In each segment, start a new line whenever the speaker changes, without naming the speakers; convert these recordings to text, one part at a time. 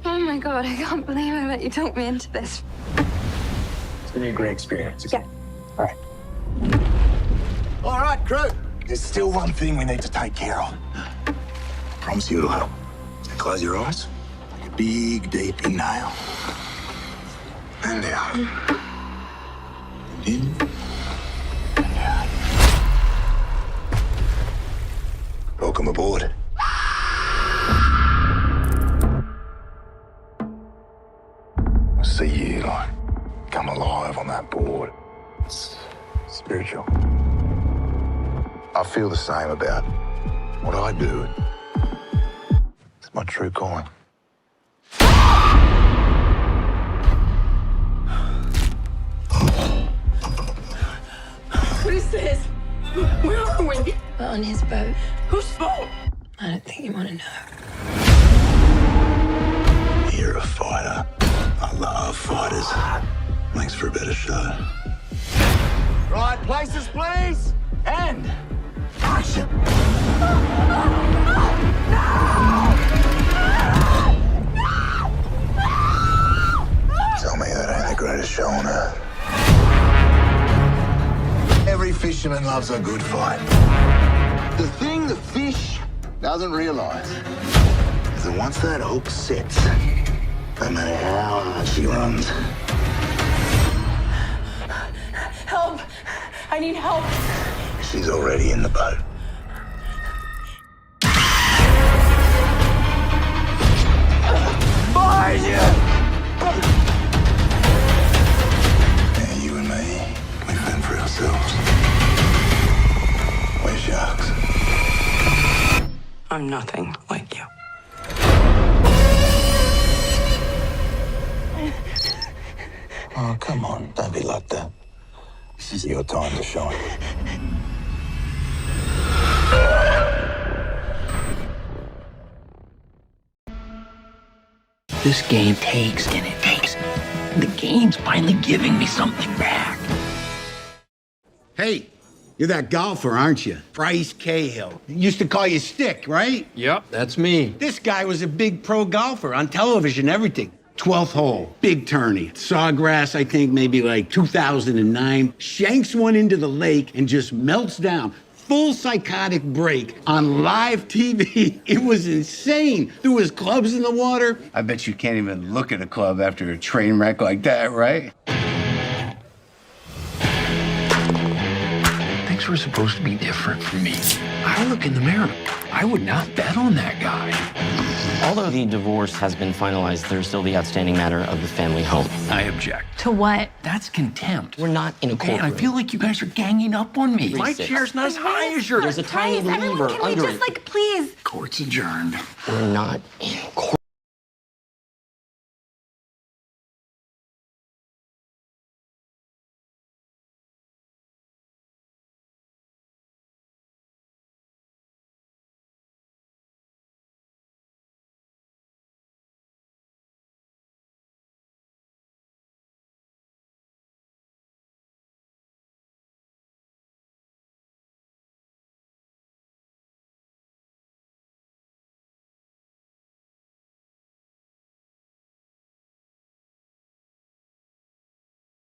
Oh my God, I can't believe I let you talk me into this.
It's gonna be a great experience.
Yeah.
All right.
All right, crew. There's still one thing we need to take care of. I promise you it'll help. Close your eyes. Like a big, deep inhale. And out. In. And out. Welcome aboard. I see you, like, come alive on that board. It's spiritual. I feel the same about what I do. It's my true calling.
What is this? Where are we? We're on his boat. Whose boat? I don't think you want to know.
You're a fighter. I love fighters. Makes for a better show. Right, places, please. And action. Tell me that ain't the greatest show on earth. Every fisherman loves a good fight. The thing the fish doesn't realize is that once that hook sets, no matter how hard she runs,
Help! I need help.
she's already in the boat. Behind you! Yeah, you and me, we fend for ourselves. We're sharks.
I'm nothing like you.
Oh, come on, don't be like that. This is your time to shine.
This game takes and it takes. The game's finally giving me something back.
Hey, you're that golfer, aren't you? Bryce Cahill. Used to call you Stick, right?
Yep, that's me.
This guy was a big pro golfer on television, everything. 12th hole, big tourney. Sawgrass, I think, maybe like 2009. Shanks one into the lake and just melts down. Full psychotic break on live TV. It was insane. Threw his clubs in the water. I bet you can't even look at a club after a train wreck like that, right?
Things were supposed to be different for me. I look in the mirror. I would not bet on that guy.
Although the divorce has been finalized, there's still the outstanding matter of the family home.
I object.
To what?
That's contempt.
We're not in a
Okay,
courtroom.
I feel like you guys are ganging up on me. My
3-6.
chair's not as high as yours.
There's a tiny
Guys, everyone,
lever
can we
under
just,
it.
like, please?
Court's adjourned.
We're not in court.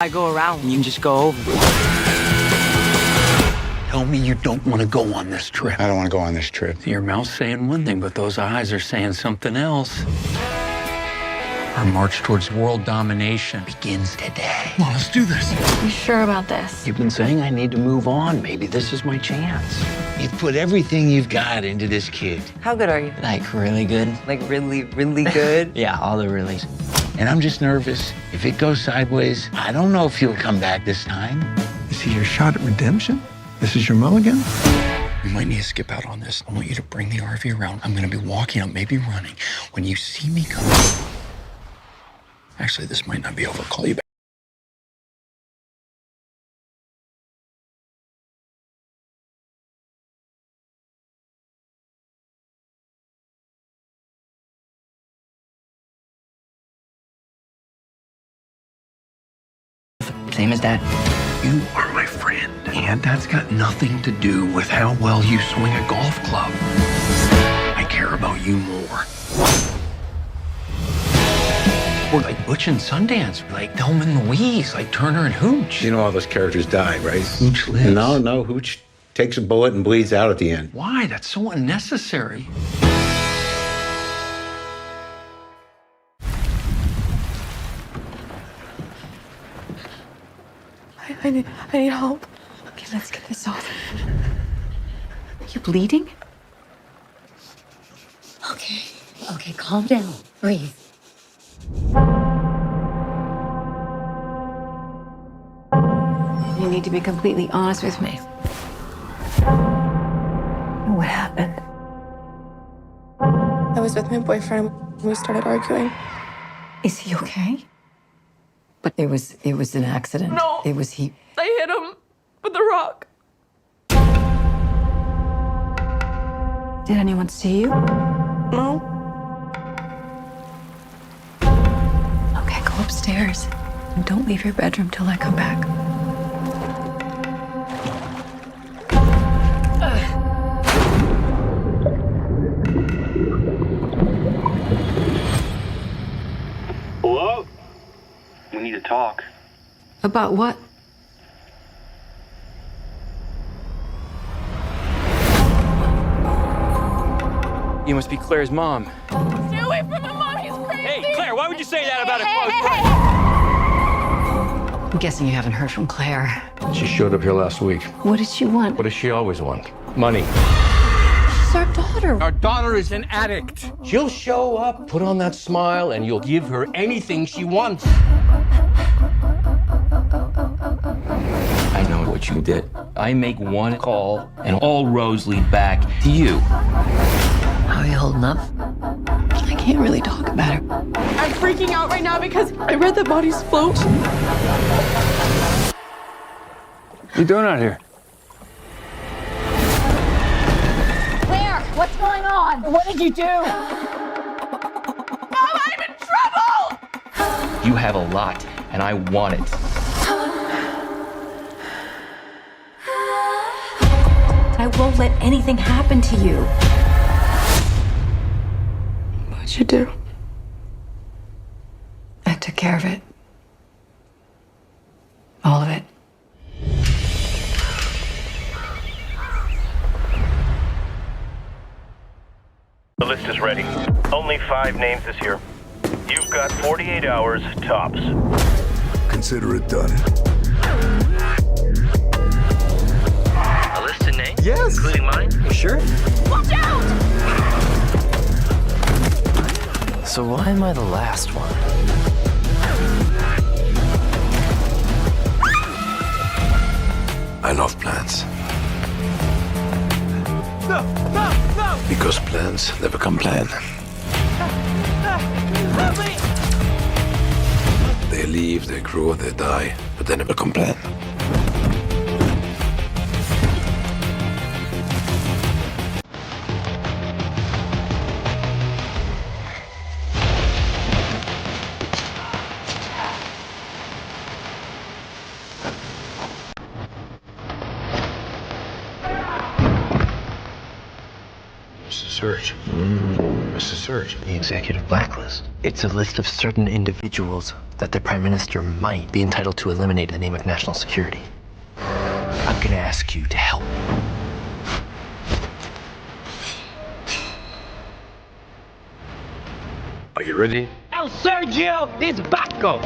I go around, you can just go over.
Tell me you don't want to go on this trip.
I don't want to go on this trip.
Your mouth's saying one thing, but those eyes are saying something else. Our march towards world domination begins today. Come on, let's do this.
You sure about this?
You've been saying I need to move on. Maybe this is my chance. You've put everything you've got into this kid.
How good are you?
Like, really good?
Like, really, really good?
Yeah, all the reallys.
And I'm just nervous. If it goes sideways, I don't know if you'll come back this time.
This is your shot at redemption? This is your mulligan?
You might need to skip out on this. I want you to bring the RV around. I'm gonna be walking up, maybe running. When you see me come, actually, this might not be over. I'll call you back.
Same as Dad.
You are my friend, and that's got nothing to do with how well you swing a golf club. I care about you more. We're like Butch and Sundance, like Thelma and Louise, like Turner and Hooch.
You know all those characters died, right?
Hooch lives.
No, Hooch takes a bullet and bleeds out at the end.
Why? That's so unnecessary.
I need help. Okay, let's get this off.
Are you bleeding? Okay, calm down. Breathe.
You need to be completely honest with me. What happened?
I was with my boyfriend. We started arguing.
Is he okay? But it was an accident.
No.
It was he.
I hit him with a rock.
Did anyone see you?
No.
Okay, go upstairs. And don't leave your bedroom till I come back.
Hello? We need to talk.
About what?
You must be Claire's mom.
Stay away from him, Mom. He's crazy.
Hey, Claire, why would you say that about a close friend?
I'm guessing you haven't heard from Claire.
She showed up here last week.
What did she want?
What does she always want? Money.
She's our daughter.
Our daughter is an addict. She'll show up, put on that smile, and you'll give her anything she wants. I know what you did. I make one call, and all roads lead back to you.
How are you holding up? I can't really talk about it.
I'm freaking out right now because I read that bodies float.
What are you doing out here?
Claire, what's going on? What did you do?
Mom, I'm in trouble!
You have a lot, and I want it.
I won't let anything happen to you.
What'd you do?
I took care of it. All of it.
The list is ready. Only 5 names this year. You've got 48 hours tops.
Consider it done.
A list of names?
Yes.
Including mine?
You sure?
Watch out!
So why am I the last one?
I love plants.
No!
Because plants never come planned.
Help me!
They leave, they grow, they die, but they never come planned.
Mr. Search. Mr. Search.
The executive blacklist. It's a list of certain individuals that the Prime Minister might be entitled to eliminate in the name of national security. I'm gonna ask you to help.
Are you ready?
El Sergio is Baco!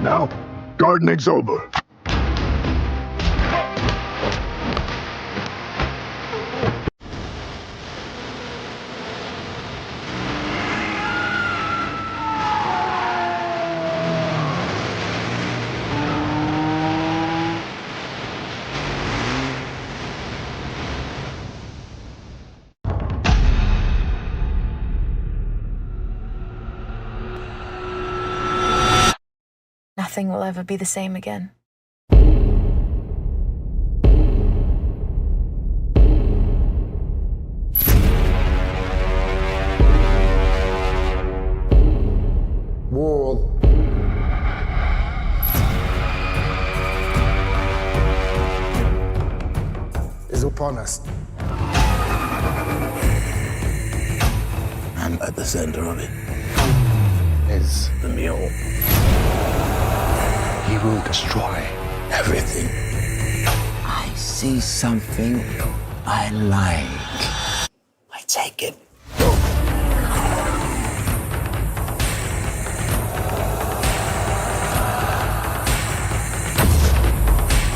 Now, gardening's over.
Nothing will ever be the same again.
War is upon us. I'm at the center of it. is the mule. He will destroy everything.
I see something I like. I take it.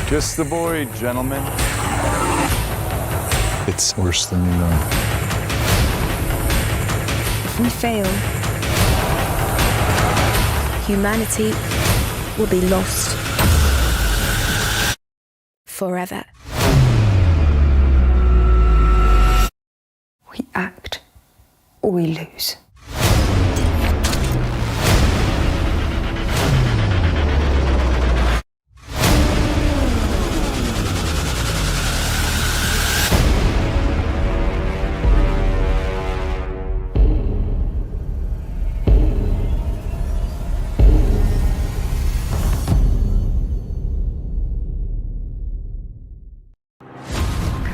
Kiss the boy, gentlemen. It's worse than you know.
If we fail, humanity will be lost forever. We act or we lose.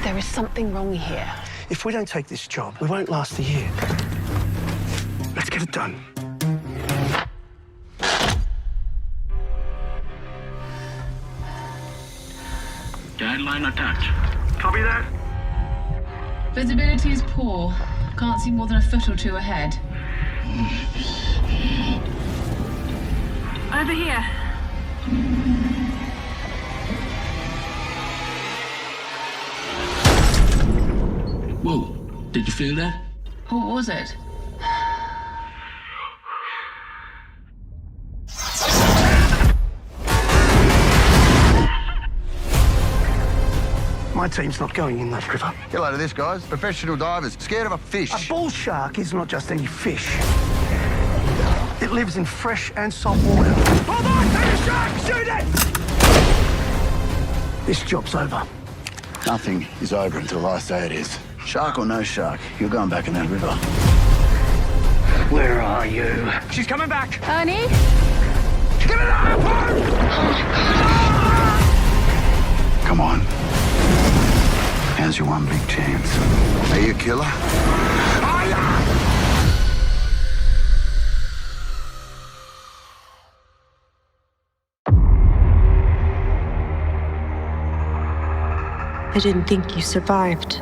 There is something wrong here.
If we don't take this job, we won't last a year. Let's get it done.
Guideline attached.
Copy that.
Visibility is poor. Can't see more than a foot or two ahead.
Over here.
Whoa, did you feel that?
What was it?
My team's not going in that river.
Get a load of this, guys. Professional divers, scared of a fish.
A bull shark is not just any fish. It lives in fresh and salt water. Hold on to the shark! Shoot it! This job's over.
Nothing is over until I say it is. Shark or no shark, you're going back in that river.
Where are you?
She's coming back. Ernie?
Give it up!
Come on. Here's your one big chance. Are you a killer?
I didn't think you survived.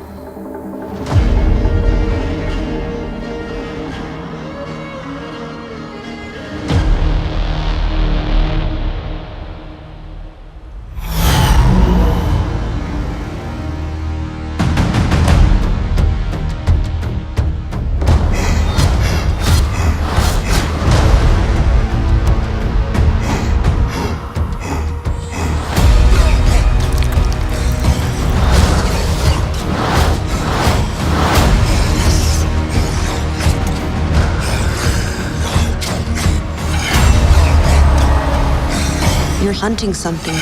You're hunting something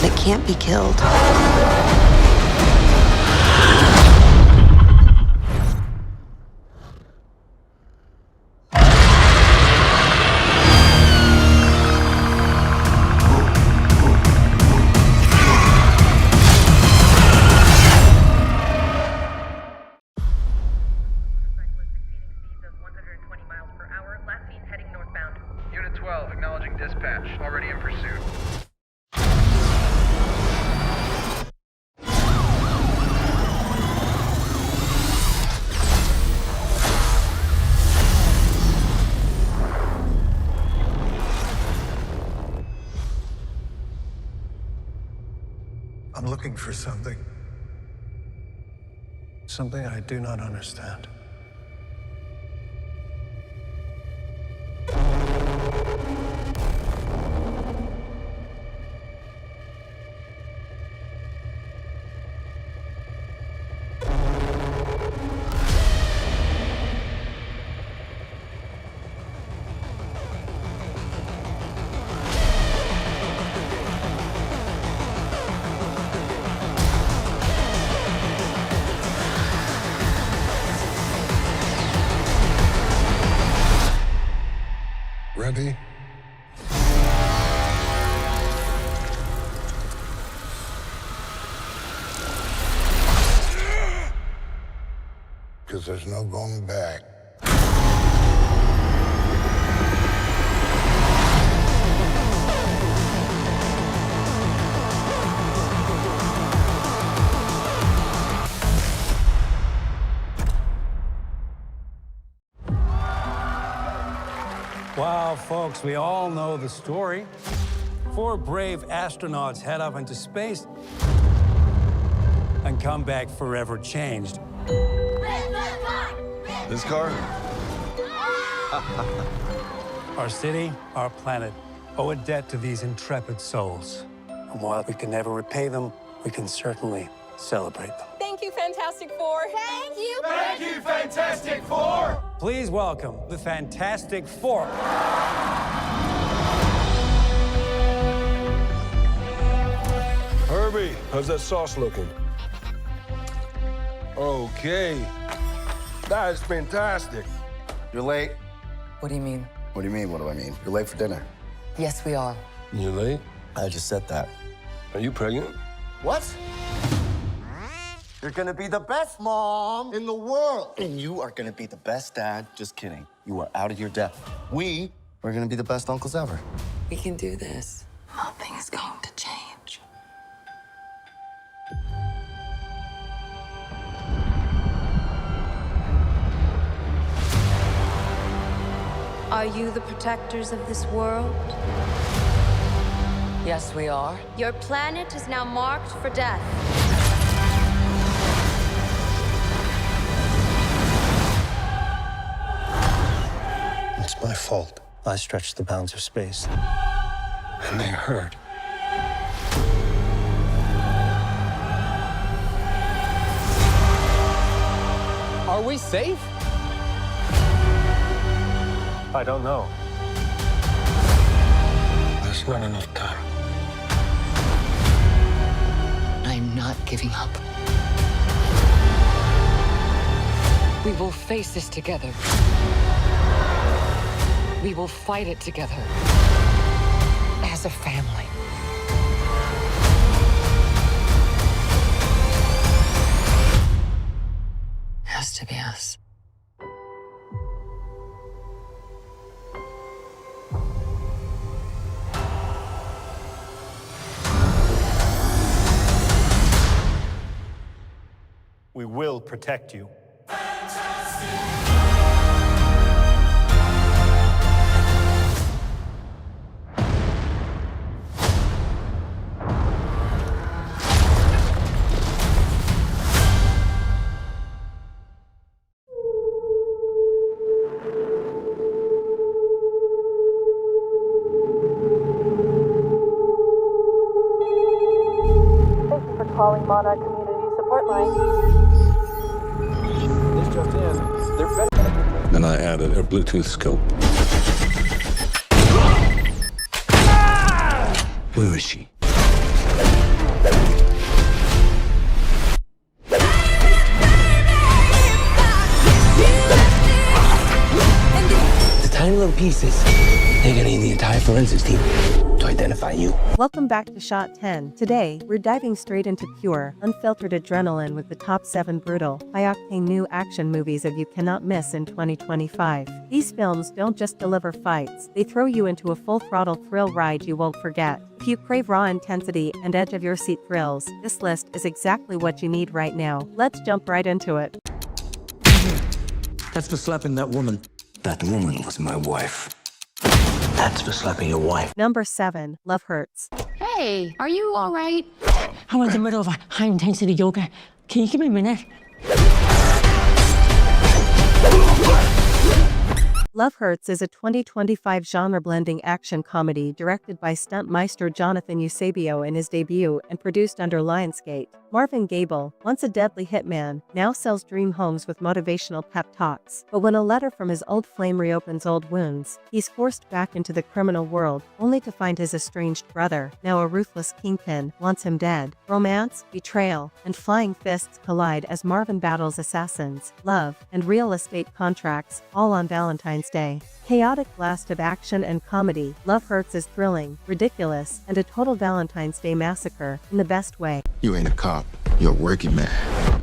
that can't be killed.
Unit 12, acknowledging dispatch. Already in pursuit.
I'm looking for something. Something I do not understand. Ready? Because there's no going back.
Well, folks, we all know the story. 4 brave astronauts head up into space and come back forever changed.
This car?
Our city, our planet, owe a debt to these intrepid souls. And while we can never repay them, we can certainly celebrate them.
Thank you, Fantastic Four.
Thank you.
Thank you, Fantastic Four!
Please welcome the Fantastic Four.
Herbie, how's that sauce looking? Okay. That is fantastic.
You're late.
What do you mean?
What do you mean, what do I mean? You're late for dinner.
Yes, we are.
You late?
I just said that.
Are you pregnant?
What? You're gonna be the best mom in the world. And you are gonna be the best dad. Just kidding. You are out of your depth. We are gonna be the best uncles ever.
We can do this. Nothing is going to change.
Are you the protectors of this world?
Yes, we are.
Your planet is now marked for death.
It's my fault. I stretched the bounds of space. And they hurt.
Are we safe?
I don't know. There's not enough time.
I'm not giving up. We will face this together. We will fight it together. As a family. Has to be us.
We will protect you.
Thank you for calling Monarch Community Support Line.
This just in. They're better.
Then I added a Bluetooth scope.
Where is she? The tiny little pieces, they're gonna need the entire forensics team to identify you.
Welcome back to Shot 10. Today, we're diving straight into pure, unfiltered adrenaline with the top 7 brutal, high-octane new action movies that you cannot miss in 2025. These films don't just deliver fights, they throw you into a full-throttle thrill ride you won't forget. If you crave raw intensity and edge-of-your-seat thrills, this list is exactly what you need right now. Let's jump right into it.
That's for slapping that woman. That woman was my wife. That's for slapping your wife.
Number 7, Love Hurts.
Hey, are you all right?
I'm in the middle of a high-intensity yoga. Can you give me a minute?
Love Hurts is a 2025 genre-blending action comedy directed by stuntmeister Jonathan Eusebio in his debut and produced under Lionsgate. Marvin Gable, once a deadly hitman, now sells dream homes with motivational pep talks. But when a letter from his old flame reopens old wounds, he's forced back into the criminal world, only to find his estranged brother, now a ruthless kingpin, wants him dead. Romance, betrayal, and flying fists collide as Marvin battles assassins, love, and real estate contracts, all on Valentine's Day. Chaotic blast of action and comedy, Love Hurts is thrilling, ridiculous, and a total Valentine's Day massacre in the best way.
You ain't a cop. You're a working man.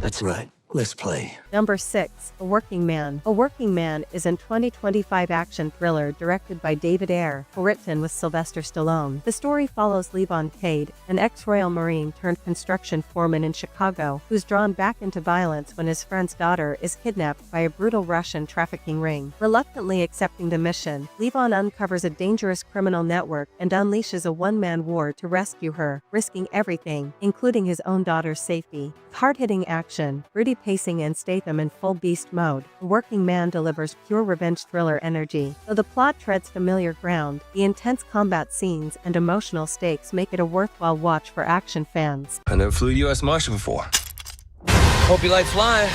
That's right.
Let's play.
Number 6. A Working Man. A Working Man is a 2025 action thriller directed by David Ayer, written with Sylvester Stallone. The story follows Levon Cade, an ex-Royal Marine turned construction foreman in Chicago, who's drawn back into violence when his friend's daughter is kidnapped by a brutal Russian trafficking ring. Reluctantly accepting the mission, Levon uncovers a dangerous criminal network and unleashes a one-man war to rescue her, risking everything, including his own daughter's safety. Hard-hitting action, gritty pacing and Statham in full beast mode, A Working Man delivers pure revenge thriller energy. Though the plot treads familiar ground, the intense combat scenes and emotional stakes make it a worthwhile watch for action fans.
I never flew U.S. Marshal before. Hope you like flying.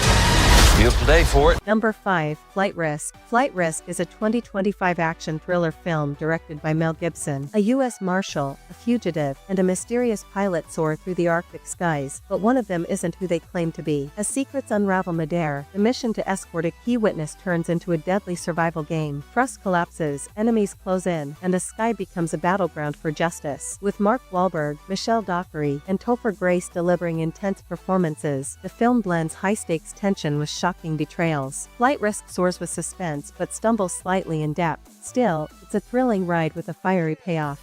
Beautiful day for it.
Number 5. Flight Risk. Flight Risk is a 2025 action thriller film directed by Mel Gibson. A U.S. Marshal, a fugitive, and a mysterious pilot soar through the Arctic skies, but one of them isn't who they claim to be. As secrets unravel midair, the mission to escort a key witness turns into a deadly survival game. Trust collapses, enemies close in, and the sky becomes a battleground for justice. With Mark Wahlberg, Michelle Dockery, and Topher Grace delivering intense performances, the film blends high-stakes tension with shocking betrayals. Flight Risk soars with suspense but stumbles slightly in depth. Still, it's a thrilling ride with a fiery payoff.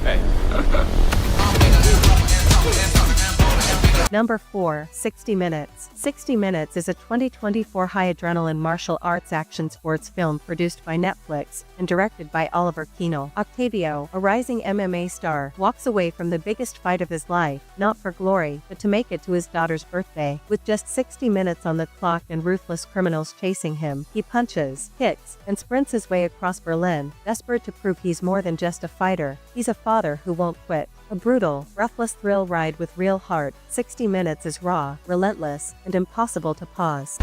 Hey.
Number 4. 60 Minutes. 60 Minutes is a 2024 high-adrenaline martial arts action sports film produced by Netflix and directed by Oliver Keenel. Octavio, a rising MMA star, walks away from the biggest fight of his life, not for glory, but to make it to his daughter's birthday. With just 60 minutes on the clock and ruthless criminals chasing him, he punches, kicks, and sprints his way across Berlin, desperate to prove he's more than just a fighter. He's a father who won't quit. A brutal, breathless thrill ride with real heart. 60 Minutes is raw, relentless, and impossible to pause.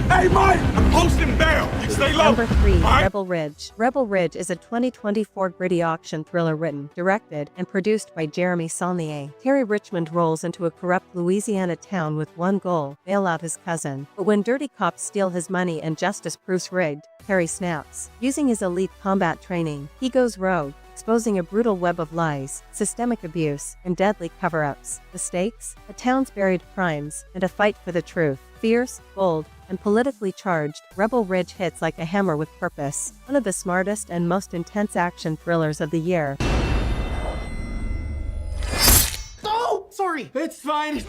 Hey, Mike! I'm posting bail! Stay low!
Number 3.
Mike?
Rebel Ridge. Rebel Ridge is a 2024 gritty action thriller written, directed, and produced by Jeremy Saulnier. Terry Richmond rolls into a corrupt Louisiana town with one goal: bail out his cousin. But when dirty cops steal his money and justice proves rigged, Terry snaps. Using his elite combat training, he goes rogue, exposing a brutal web of lies, systemic abuse, and deadly cover-ups. The stakes? A town's buried crimes, and a fight for the truth. Fierce, bold, and politically charged, Rebel Ridge hits like a hammer with purpose. One of the smartest and most intense action thrillers of the year.
Oh, sorry. It's fine.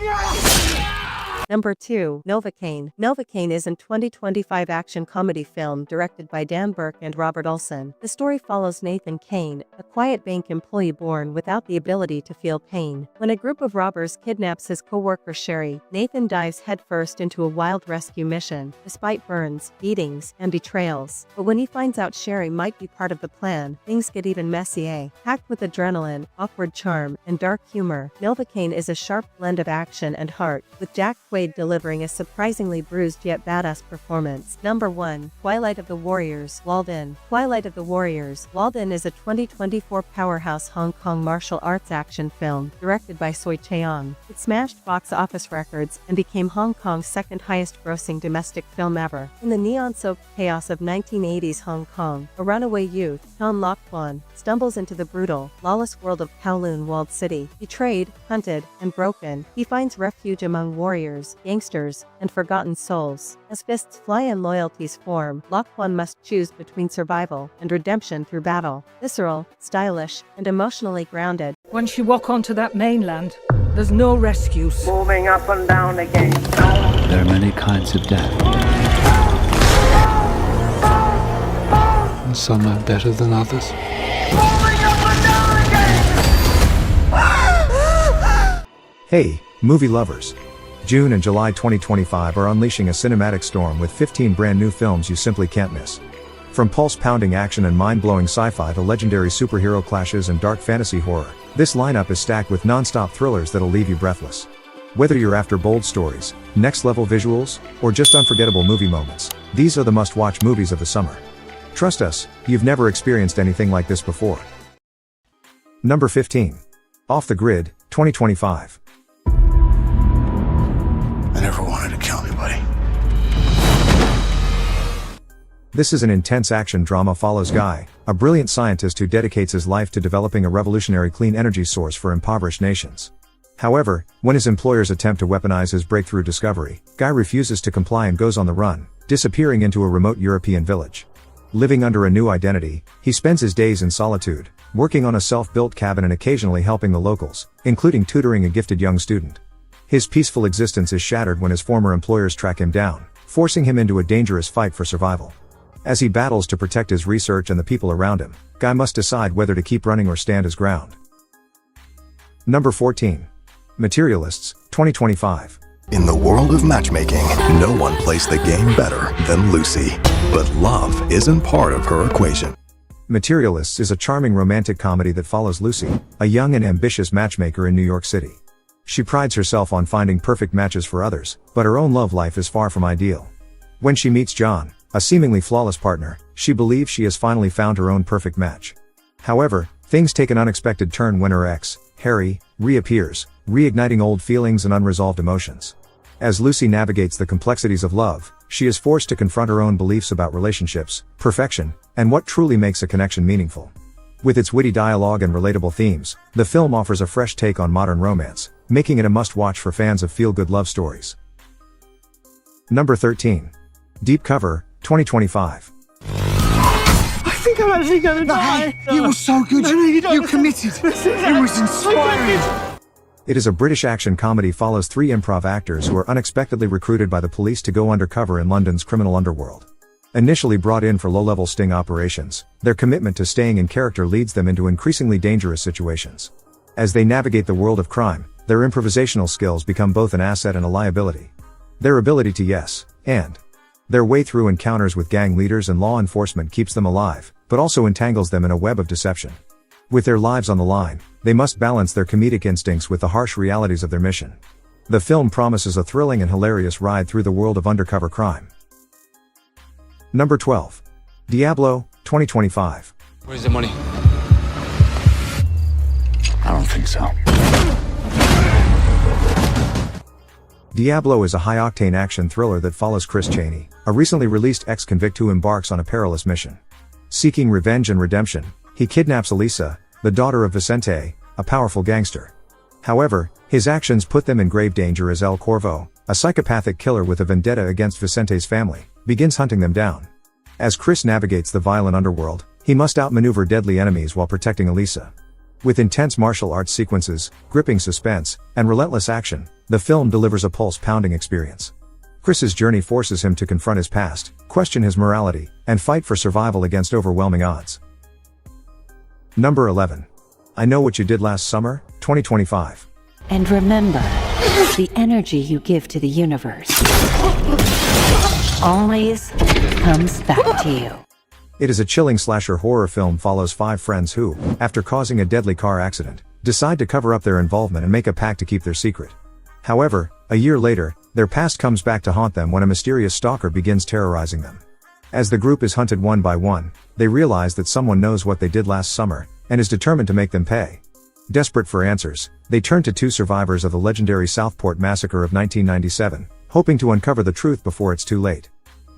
Number 2. Novocaine. Novocaine is a 2025 action comedy film directed by Dan Burke and Robert Olson. The story follows Nathan Kane, a quiet bank employee born without the ability to feel pain. When a group of robbers kidnaps his co-worker Sherry, Nathan dives headfirst into a wild rescue mission, despite burns, beatings, and betrayals. But when he finds out Sherry might be part of the plan, things get even messier. Packed with adrenaline, awkward charm, and dark humor, Novocaine is a sharp blend of action and heart, with Jack Quaid delivering a surprisingly bruised yet badass performance. Number 1. Twilight of the Warriors. Walden. Twilight of the Warriors. Walden is a 2024 powerhouse Hong Kong martial arts action film, directed by Soi Cheong. It smashed box office records and became Hong Kong's second highest grossing domestic film ever. In the neon-soaked chaos of 1980s Hong Kong, a runaway youth, Tan Lok Kwan, stumbles into the brutal, lawless world of Kowloon walled city. Betrayed, hunted, and broken, he finds refuge among warriors, gangsters, and forgotten souls. As fists fly and loyalties form, Lok Kwan must choose between survival and redemption through battle. Visceral, stylish, and emotionally grounded.
Once you walk onto that mainland, there's no rescues.
Moving up and down again.
There are many kinds of death. And some are better than others.
Hey, movie lovers. June and July 2025 are unleashing a cinematic storm with 15 brand new films you simply can't miss. From pulse-pounding action and mind-blowing sci-fi to legendary superhero clashes and dark fantasy horror, this lineup is stacked with non-stop thrillers that'll leave you breathless. Whether you're after bold stories, next-level visuals, or just unforgettable movie moments, these are the must-watch movies of the summer. Trust us, you've never experienced anything like this before. Number 15. Off the Grid, 2025.
I never wanted to kill anybody.
This is an intense action drama follows Guy, a brilliant scientist who dedicates his life to developing a revolutionary clean energy source for impoverished nations. However, when his employers attempt to weaponize his breakthrough discovery, Guy refuses to comply and goes on the run, disappearing into a remote European village. Living under a new identity, he spends his days in solitude, working on a self-built cabin and occasionally helping the locals, including tutoring a gifted young student. His peaceful existence is shattered when his former employers track him down, forcing him into a dangerous fight for survival. As he battles to protect his research and the people around him, Guy must decide whether to keep running or stand his ground. Number 14. Materialists, 2025.
In the world of matchmaking, no one plays the game better than Lucy. But love isn't part of her equation.
Materialists is a charming romantic comedy that follows Lucy, a young and ambitious matchmaker in New York City. She prides herself on finding perfect matches for others, but her own love life is far from ideal. When she meets John, a seemingly flawless partner, she believes she has finally found her own perfect match. However, things take an unexpected turn when her ex, Harry, reappears, reigniting old feelings and unresolved emotions. As Lucy navigates the complexities of love, she is forced to confront her own beliefs about relationships, perfection, and what truly makes a connection meaningful. With its witty dialogue and relatable themes, the film offers a fresh take on modern romance, making it a must-watch for fans of feel-good love stories. Number 13. Deep Cover, 2025.
I think I'm actually gonna die. You were so good. You committed. It was inspiring.
It is a British action comedy follows three improv actors who are unexpectedly recruited by the police to go undercover in London's criminal underworld. Initially brought in for low-level sting operations, their commitment to staying in character leads them into increasingly dangerous situations. As they navigate the world of crime, their improvisational skills become both an asset and a liability. Their ability to yes, and their way through encounters with gang leaders and law enforcement keeps them alive, but also entangles them in a web of deception. With their lives on the line, they must balance their comedic instincts with the harsh realities of their mission. The film promises a thrilling and hilarious ride through the world of undercover crime. Number 12. Diablo, 2025.
Where's the money?
I don't think so.
Diablo is a high-octane action thriller that follows Chris Chaney, a recently released ex-convict who embarks on a perilous mission. Seeking revenge and redemption, he kidnaps Elisa, the daughter of Vicente, a powerful gangster. However, his actions put them in grave danger as El Corvo, a psychopathic killer with a vendetta against Vicente's family, begins hunting them down. As Chris navigates the violent underworld, he must outmaneuver deadly enemies while protecting Elisa. With intense martial arts sequences, gripping suspense, and relentless action, the film delivers a pulse-pounding experience. Chris's journey forces him to confront his past, question his morality, and fight for survival against overwhelming odds. Number 11. I Know What You Did Last Summer, 2025.
And remember, the energy you give to the universe always comes back to you.
It is a chilling slasher horror film follows five friends who, after causing a deadly car accident, decide to cover up their involvement and make a pact to keep their secret. However, a year later, their past comes back to haunt them when a mysterious stalker begins terrorizing them. As the group is hunted one by one, they realize that someone knows what they did last summer, and is determined to make them pay. Desperate for answers, they turn to two survivors of the legendary Southport massacre of 1997, hoping to uncover the truth before it's too late.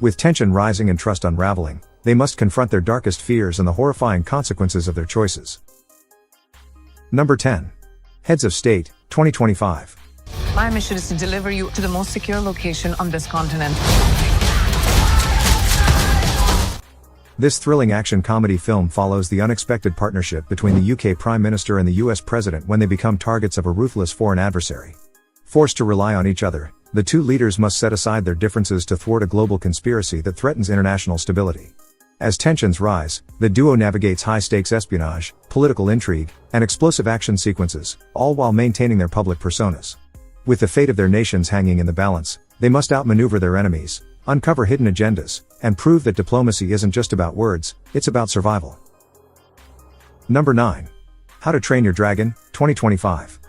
With tension rising and trust unraveling, they must confront their darkest fears and the horrifying consequences of their choices. Number 10. Heads of State, 2025.
My mission is to deliver you to the most secure location on this continent.
This thrilling action comedy film follows the unexpected partnership between the UK Prime Minister and the US President when they become targets of a ruthless foreign adversary. Forced to rely on each other, the two leaders must set aside their differences to thwart a global conspiracy that threatens international stability. As tensions rise, the duo navigates high-stakes espionage, political intrigue, and explosive action sequences, all while maintaining their public personas. With the fate of their nations hanging in the balance, they must outmaneuver their enemies, uncover hidden agendas, and prove that diplomacy isn't just about words, it's about survival. Number 9. How to Train Your Dragon, 2025.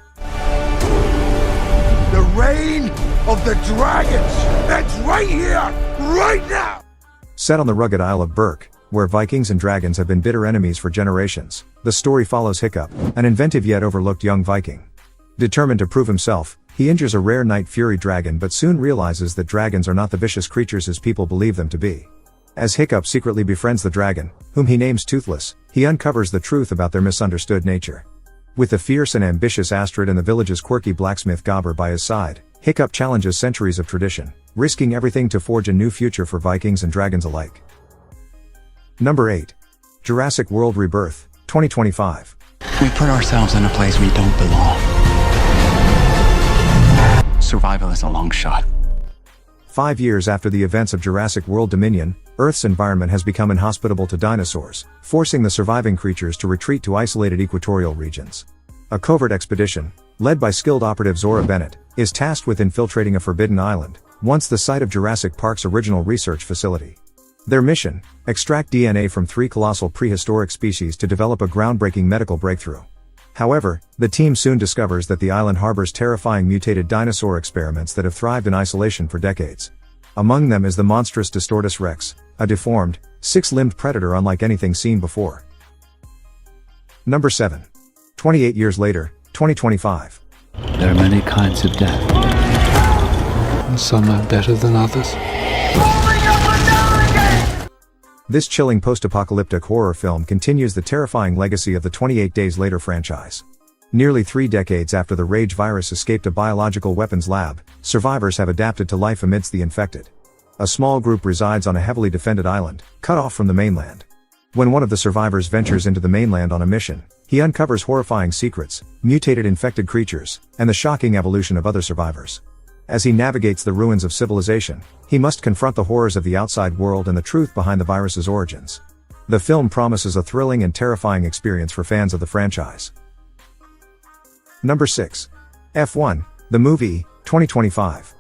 The reign of the dragons! It's right here, right now!
Set on the rugged Isle of Berk, where Vikings and dragons have been bitter enemies for generations, the story follows Hiccup, an inventive yet overlooked young Viking. Determined to prove himself, he injures a rare night fury dragon but soon realizes that dragons are not the vicious creatures his people believe them to be. As Hiccup secretly befriends the dragon, whom he names Toothless, he uncovers the truth about their misunderstood nature. With the fierce and ambitious Astrid and the village's quirky blacksmith Gobber by his side, Hiccup challenges centuries of tradition, risking everything to forge a new future for Vikings and dragons alike. Number 8. Jurassic World Rebirth, 2025.
We put ourselves in a place we don't belong. Survival is a long shot.
5 years after the events of Jurassic World Dominion, Earth's environment has become inhospitable to dinosaurs, forcing the surviving creatures to retreat to isolated equatorial regions. A covert expedition, led by skilled operative Zora Bennett, is tasked with infiltrating a forbidden island, once the site of Jurassic Park's original research facility. Their mission: extract DNA from 3 colossal prehistoric species to develop a groundbreaking medical breakthrough. However, the team soon discovers that the island harbors terrifying mutated dinosaur experiments that have thrived in isolation for decades. Among them is the monstrous Distortus Rex, a deformed, 6-limbed predator unlike anything seen before. Number 7. 28 years later, 2025.
There are many kinds of death, and some are better than others.
This chilling post-apocalyptic horror film continues the terrifying legacy of the 28 Days Later franchise. Nearly 3 decades after the Rage virus escaped a biological weapons lab, survivors have adapted to life amidst the infected. A small group resides on a heavily defended island, cut off from the mainland. When one of the survivors ventures into the mainland on a mission, he uncovers horrifying secrets, mutated infected creatures, and the shocking evolution of other survivors. As he navigates the ruins of civilization, he must confront the horrors of the outside world and the truth behind the virus's origins. The film promises a thrilling and terrifying experience for fans of the franchise. Number 6. F1, the movie, 2025.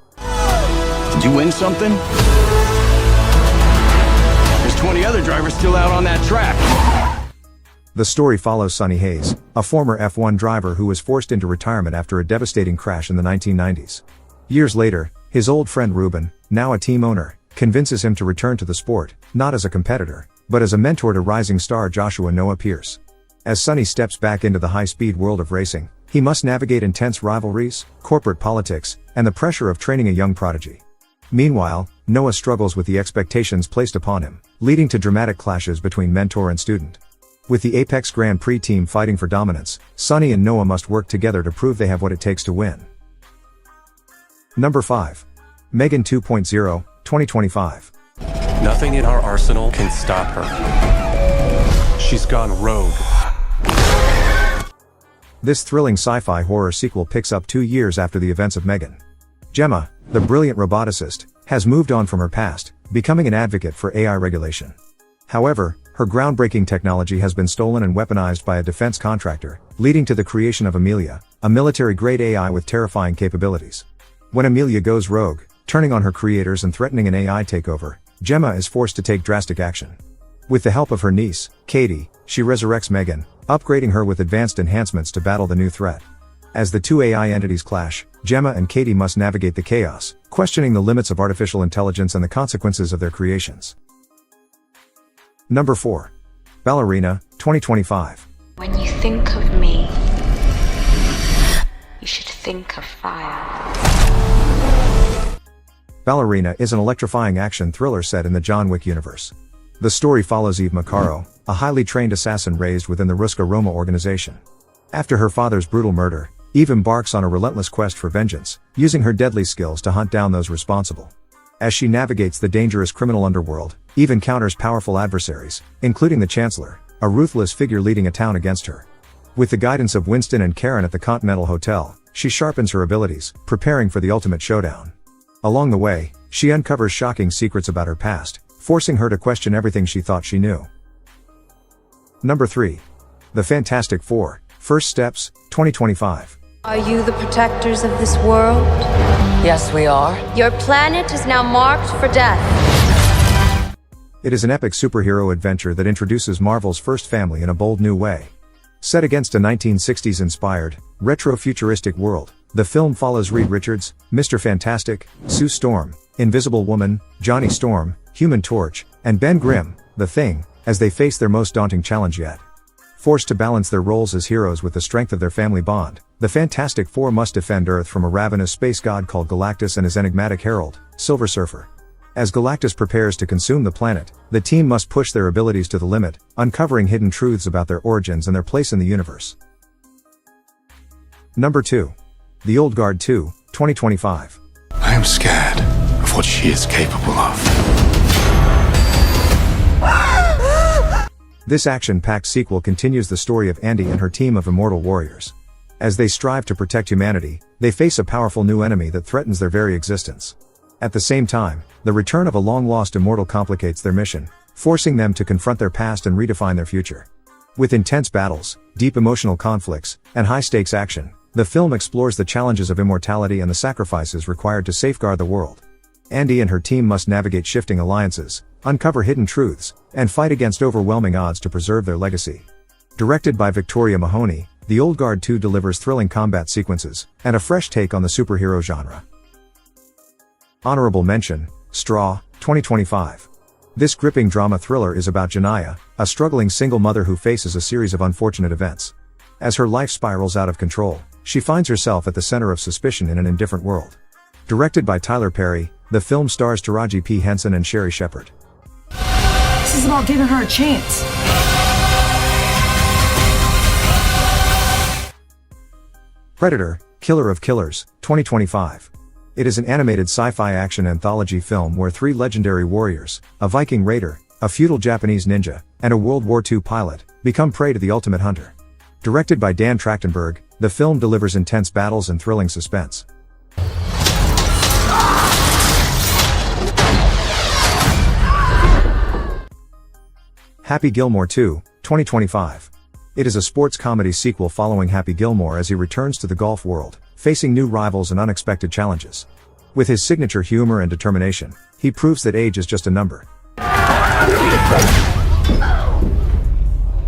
Did you win something? There's 20 other drivers still out on that track.
The story follows Sonny Hayes, a former F1 driver who was forced into retirement after a devastating crash in the 1990s. Years later, his old friend Ruben, now a team owner, convinces him to return to the sport, not as a competitor, but as a mentor to rising star Joshua Noah Pierce. As Sonny steps back into the high-speed world of racing, he must navigate intense rivalries, corporate politics, and the pressure of training a young prodigy. Meanwhile, Noah struggles with the expectations placed upon him, leading to dramatic clashes between mentor and student. With the Apex Grand Prix team fighting for dominance, Sonny and Noah must work together to prove they have what it takes to win. Number 5. Megan 2.0, 2025.
Nothing in our arsenal can stop her. She's gone rogue.
This thrilling sci-fi horror sequel picks up 2 years after the events of Megan. Gemma, the brilliant roboticist, has moved on from her past, becoming an advocate for AI regulation. However, her groundbreaking technology has been stolen and weaponized by a defense contractor, leading to the creation of Amelia, a military-grade AI with terrifying capabilities. When Amelia goes rogue, turning on her creators and threatening an AI takeover, Gemma is forced to take drastic action. With the help of her niece, Katie, she resurrects Megan, upgrading her with advanced enhancements to battle the new threat. As the two AI entities clash, Gemma and Katie must navigate the chaos, questioning the limits of artificial intelligence and the consequences of their creations. Number 4. Ballerina, 2025.
When you think of me, you should think of fire.
Ballerina is an electrifying action thriller set in the John Wick universe. The story follows Eve Macaro, a highly trained assassin raised within the Ruska Roma organization. After her father's brutal murder, Eve embarks on a relentless quest for vengeance, using her deadly skills to hunt down those responsible. As she navigates the dangerous criminal underworld, Eve encounters powerful adversaries, including the Chancellor, a ruthless figure leading a town against her. With the guidance of Winston and Karen at the Continental Hotel, she sharpens her abilities, preparing for the ultimate showdown. Along the way, she uncovers shocking secrets about her past, forcing her to question everything she thought she knew. Number 3. The Fantastic Four, First Steps, 2025.
Are you the protectors of this world?
Yes, we are.
Your planet is now marked for death.
It is an epic superhero adventure that introduces Marvel's first family in a bold new way. Set against a 1960s-inspired, retro-futuristic world, the film follows Reed Richards, Mr. Fantastic, Sue Storm, Invisible Woman, Johnny Storm, Human Torch, and Ben Grimm, the Thing, as they face their most daunting challenge yet. Forced to balance their roles as heroes with the strength of their family bond, the Fantastic Four must defend Earth from a ravenous space god called Galactus and his enigmatic herald, Silver Surfer. As Galactus prepares to consume the planet, the team must push their abilities to the limit, uncovering hidden truths about their origins and their place in the universe. Number 2. The Old Guard 2, 2025.
I am scared of what she is capable of.
This action-packed sequel continues the story of Andy and her team of immortal warriors. As they strive to protect humanity, they face a powerful new enemy that threatens their very existence. At the same time, the return of a long-lost immortal complicates their mission, forcing them to confront their past and redefine their future. With intense battles, deep emotional conflicts, and high-stakes action, the film explores the challenges of immortality and the sacrifices required to safeguard the world. Andy and her team must navigate shifting alliances, uncover hidden truths, and fight against overwhelming odds to preserve their legacy. Directed by Victoria Mahoney, The Old Guard 2 delivers thrilling combat sequences, and a fresh take on the superhero genre. Honorable mention, Straw, 2025. This gripping drama thriller is about Janaya, a struggling single mother who faces a series of unfortunate events. As her life spirals out of control, she finds herself at the center of suspicion in an indifferent world. Directed by Tyler Perry, the film stars Taraji P. Henson and Sherry Shepard.
This is about giving her a chance.
Predator, Killer of Killers, 2025. It is an animated sci-fi action anthology film where 3 legendary warriors, a Viking raider, a feudal Japanese ninja, and a World War II pilot, become prey to the ultimate hunter. Directed by Dan Trachtenberg, the film delivers intense battles and thrilling suspense. Happy Gilmore 2, 2025. It is a sports comedy sequel following Happy Gilmore as he returns to the golf world, facing new rivals and unexpected challenges. With his signature humor and determination, he proves that age is just a number.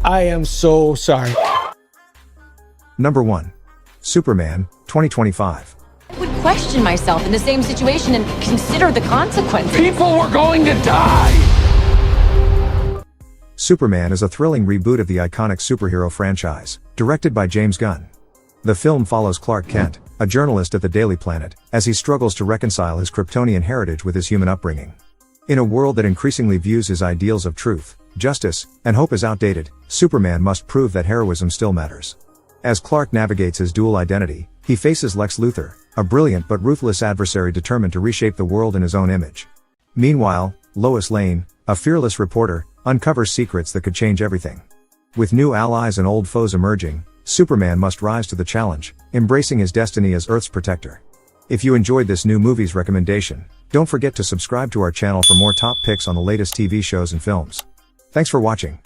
I am so sorry.
Number 1. Superman, 2025.
I would question myself in the same situation and consider the consequences.
People were going to die!
Superman is a thrilling reboot of the iconic superhero franchise, directed by James Gunn. The film follows Clark Kent, a journalist at the Daily Planet, as he struggles to reconcile his Kryptonian heritage with his human upbringing. In a world that increasingly views his ideals of truth, justice, and hope as outdated, Superman must prove that heroism still matters. As Clark navigates his dual identity, he faces Lex Luthor, a brilliant but ruthless adversary determined to reshape the world in his own image. Meanwhile, Lois Lane, a fearless reporter, uncovers secrets that could change everything. With new allies and old foes emerging, Superman must rise to the challenge, embracing his destiny as Earth's protector. If you enjoyed this new movie's recommendation, don't forget to subscribe to our channel for more top picks on the latest TV shows and films. Thanks for watching.